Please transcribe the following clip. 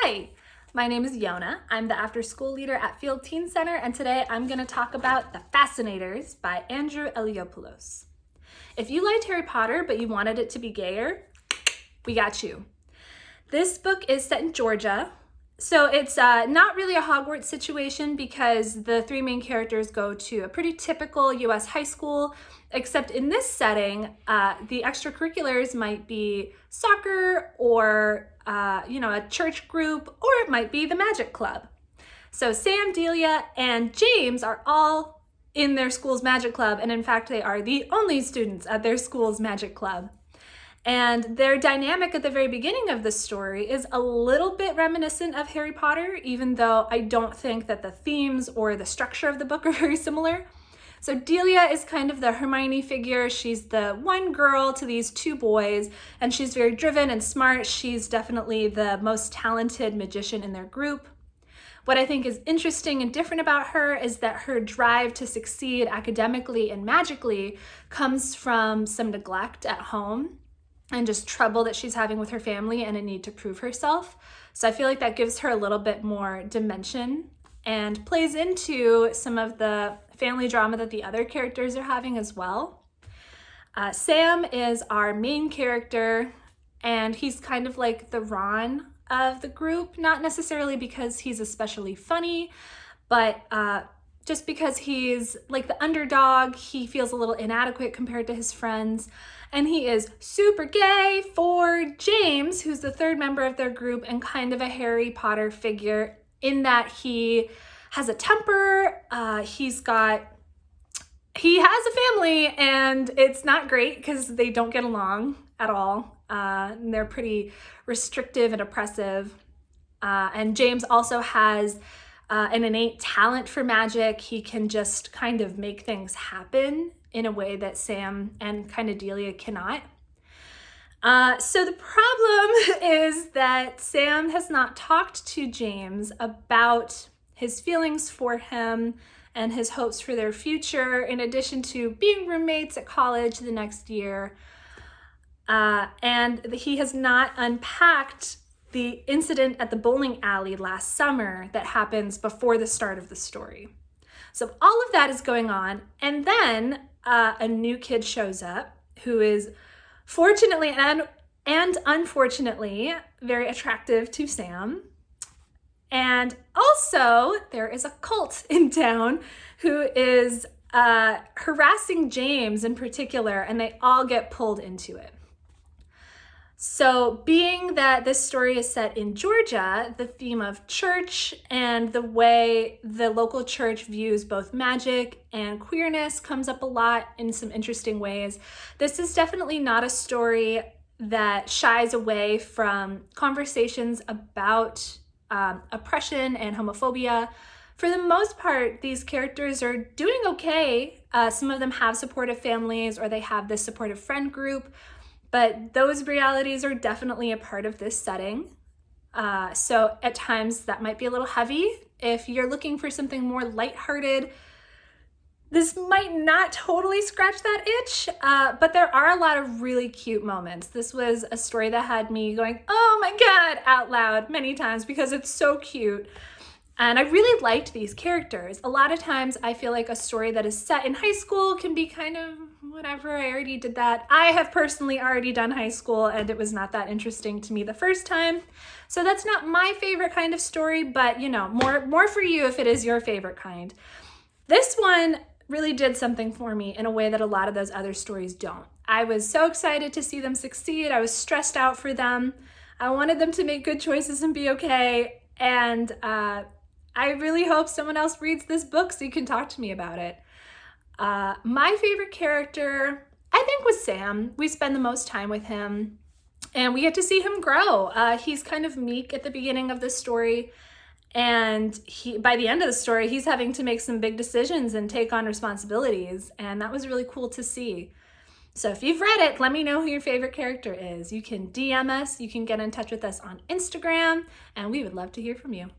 Hi, my name is Yona. I'm the after school leader at Field Teen Center, and today I'm going to talk about The Fascinators by Andrew Eliopulos. If you liked Harry Potter but you wanted it to be gayer, we got you. This book is set in Georgia, so it's not really a Hogwarts situation because the three main characters go to a pretty typical US high school, except in this setting, the extracurriculars might be soccer or a church group, or it might be the magic club. So Sam, Delia, and James are all in their school's magic club, and in fact, they are the only students at their school's magic club. And their dynamic at the very beginning of the story is a little bit reminiscent of Harry Potter, even though I don't think that the themes or the structure of the book are very similar. So Delia is kind of the Hermione figure. She's the one girl to these two boys, and she's very driven and smart. She's definitely the most talented magician in their group. What I think is interesting and different about her is that her drive to succeed academically and magically comes from some neglect at home and just trouble that she's having with her family and a need to prove herself. So I feel like that gives her a little bit more dimension and plays into some of the family drama that the other characters are having as well. Sam is our main character, and he's kind of like the Ron of the group, not necessarily because he's especially funny, but just because he's like the underdog. He feels a little inadequate compared to his friends, and he is super gay for James, who's the third member of their group and kind of a Harry Potter figure in that he has a temper. He has a family, and it's not great because they don't get along at all. And they're pretty restrictive and oppressive. And James also has an innate talent for magic. He can just kind of make things happen in a way that Sam and kind of Delia cannot. So the problem is that Sam has not talked to James about his feelings for him and his hopes for their future, in addition to being roommates at college the next year. And he has not unpacked the incident at the bowling alley last summer that happens before the start of the story. So all of that is going on, and then a new kid shows up who is fortunately and unfortunately very attractive to Sam. And also there is a cult in town who is harassing James in particular, and they all get pulled into it. So being that this story is set in Georgia, the theme of church and the way the local church views both magic and queerness comes up a lot in some interesting ways. This is definitely not a story that shies away from conversations about oppression and homophobia. For the most part, these characters are doing okay. Some of them have supportive families, or they have this supportive friend group. But those realities are definitely a part of this setting. So at times that might be a little heavy. If you're looking for something more lighthearted, this might not totally scratch that itch, but there are a lot of really cute moments. This was a story that had me going, "Oh my God," out loud many times because it's so cute. And I really liked these characters. A lot of times I feel like a story that is set in high school can be kind of whatever, I already did that. I have personally already done high school, and it was not that interesting to me the first time. So that's not my favorite kind of story, but more for you if it is your favorite kind. This one really did something for me in a way that a lot of those other stories don't. I was so excited to see them succeed. I was stressed out for them. I wanted them to make good choices and be okay. And I really hope someone else reads this book so you can talk to me about it. My favorite character, I think, was Sam. We spend the most time with him, and we get to see him grow. He's kind of meek at the beginning of the story, and by the end of the story, he's having to make some big decisions and take on responsibilities, and that was really cool to see. So if you've read it, let me know who your favorite character is. You can DM us, you can get in touch with us on Instagram, and we would love to hear from you.